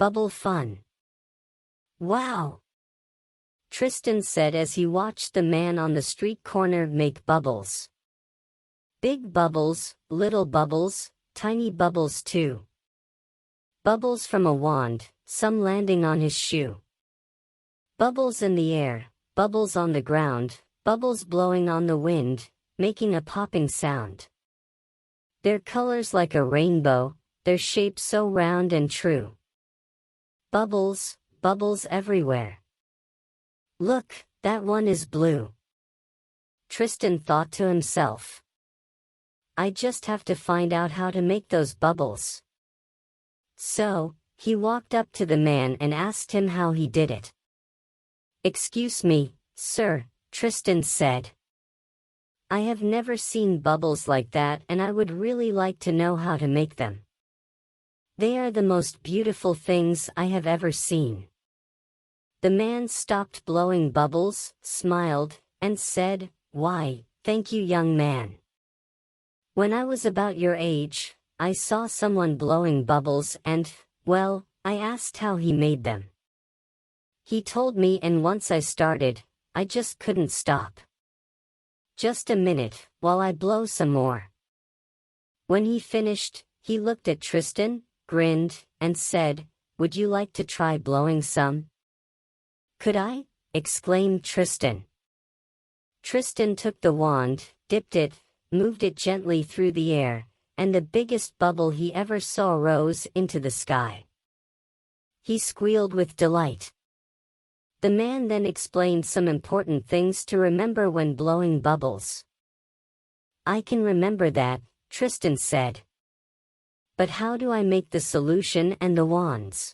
Bubble fun. Wow! Tristan said as he watched the man on the street corner make bubbles. Big bubbles, little bubbles, tiny bubbles too. Bubbles from a wand, some landing on his shoe. Bubbles in the air, bubbles on the ground, bubbles blowing on the wind, making a popping sound. Their colors like a rainbow, their shape so round and true. Bubbles, bubbles everywhere. Look, that one is blue. Tristan thought to himself. I just have to find out how to make those bubbles. So, he walked up to the man and asked him how he did it. Excuse me, sir, Tristan said. I have never seen bubbles like that and I would really like to know how to make them. They are the most beautiful things I have ever seen. The man stopped blowing bubbles, smiled, and said, Why, thank you, young man. When I was about your age, I saw someone blowing bubbles and, well, I asked how he made them. He told me and once I started, I just couldn't stop. Just a minute, while I blow some more. When he finished, he looked at Tristan, grinned, and said, Would you like to try blowing some? Could I? Exclaimed Tristan. Tristan took the wand, dipped it, moved it gently through the air, and the biggest bubble he ever saw rose into the sky. He squealed with delight. The man then explained some important things to remember when blowing bubbles. I can remember that, Tristan said. But how do I make the solution and the wands?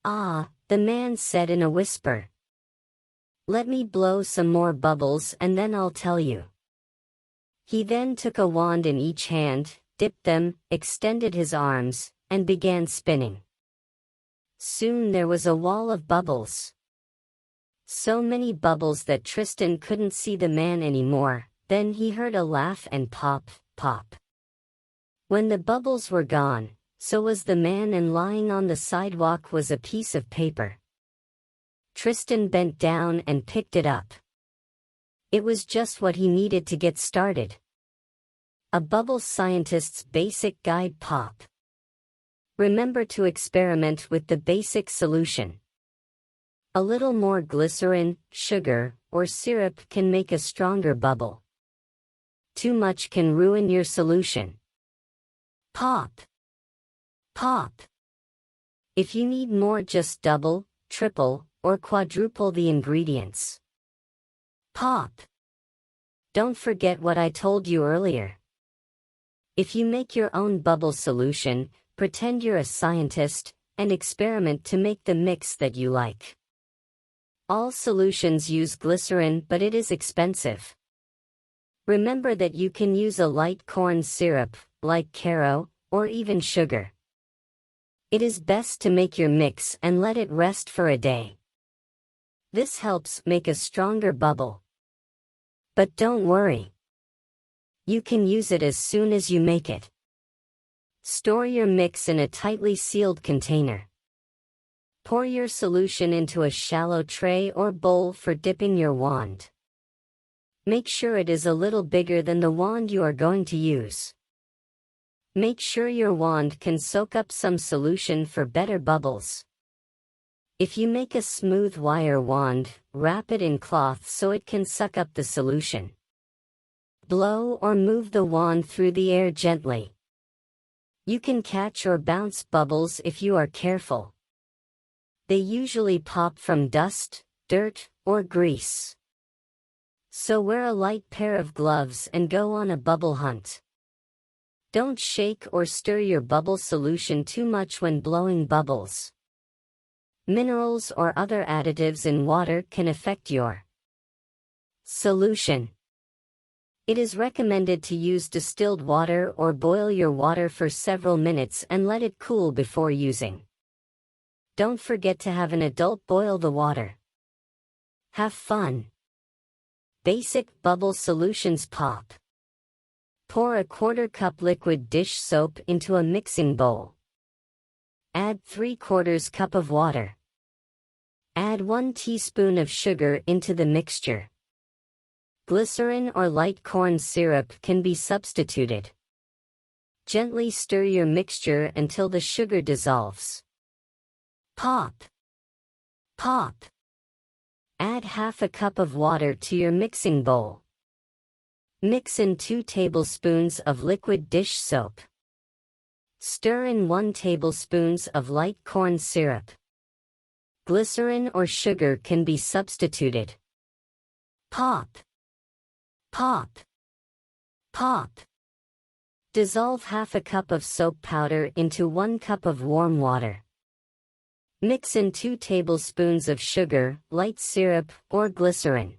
Ah, the man said in a whisper. Let me blow some more bubbles and then I'll tell you. He then took a wand in each hand, dipped them, extended his arms, and began spinning. Soon there was a wall of bubbles. So many bubbles that Tristan couldn't see the man anymore. Then he heard a laugh and pop, pop. When the bubbles were gone, so was the man, and lying on the sidewalk was a piece of paper. Tristan bent down and picked it up. It was just what he needed to get started. A bubble scientist's basic guide. Pop. Remember to experiment with the basic solution. A little more glycerin, sugar, or syrup can make a stronger bubble. Too much can ruin your solution. Pop. Pop. If you need more, just double, triple, or quadruple the ingredients. Pop. Don't forget what I told you earlier. If you make your own bubble solution, pretend you're a scientist, and experiment to make the mix that you like. All solutions use glycerin, but it is expensive. Remember that you can use a light corn syrup, like Caro, or even sugar. It is best to make your mix and let it rest for a day. This helps make a stronger bubble. But don't worry. You can use it as soon as you make it. Store your mix in a tightly sealed container. Pour your solution into a shallow tray or bowl for dipping your wand. Make sure it is a little bigger than the wand you are going to use. Make sure your wand can soak up some solution for better bubbles. If you make a smooth wire wand, wrap it in cloth so it can suck up the solution. Blow or move the wand through the air gently. You can catch or bounce bubbles if you are careful. They usually pop from dust, dirt, or grease. So wear a light pair of gloves and go on a bubble hunt. Don't shake or stir your bubble solution too much when blowing bubbles. Minerals or other additives in water can affect your solution. It is recommended to use distilled water or boil your water for several minutes and let it cool before using. Don't forget to have an adult boil the water. Have fun. Basic bubble solutions. Pop. Pour a 1/4 cup liquid dish soap into a mixing bowl. Add 3/4 cup of water. Add 1 teaspoon of sugar into the mixture. Glycerin or light corn syrup can be substituted. Gently stir your mixture until the sugar dissolves. Pop. Pop. Add half a cup of water to your mixing bowl. Mix in 2 tablespoons of liquid dish soap. Stir in 1 tablespoon of light corn syrup. Glycerin or sugar can be substituted. Pop. Pop. Pop. Dissolve half a cup of soap powder into 1 cup of warm water. Mix in 2 tablespoons of sugar, light syrup, or glycerin.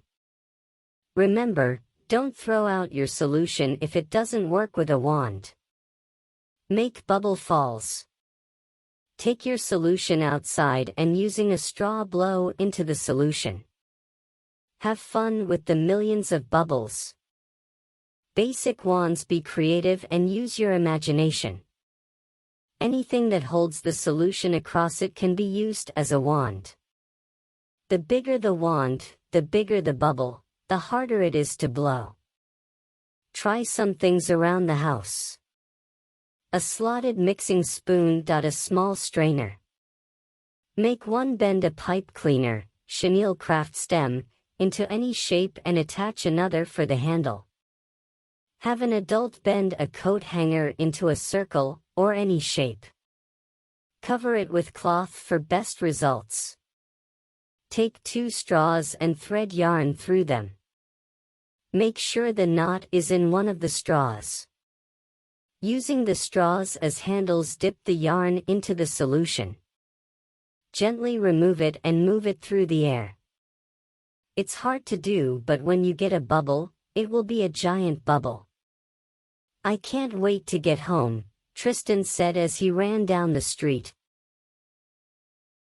Remember, don't throw out your solution if it doesn't work with a wand. Make bubble falls. Take your solution outside and using a straw blow into the solution. Have fun with the millions of bubbles. Basic wands. Be creative and use your imagination. Anything that holds the solution across it can be used as a wand. The bigger the wand, the bigger the bubble, the harder it is to blow. Try some things around the house. A slotted mixing spoon. A small strainer. Make one. Bend a pipe cleaner, chenille craft stem, into any shape and attach another for the handle. Have an adult bend a coat hanger into a circle, or any shape. Cover it with cloth for best results. Take 2 straws and thread yarn through them. Make sure the knot is in one of the straws. Using the straws as handles, dip the yarn into the solution. Gently remove it and move it through the air. It's hard to do, but when you get a bubble, it will be a giant bubble. I can't wait to get home, Tristan said as he ran down the street,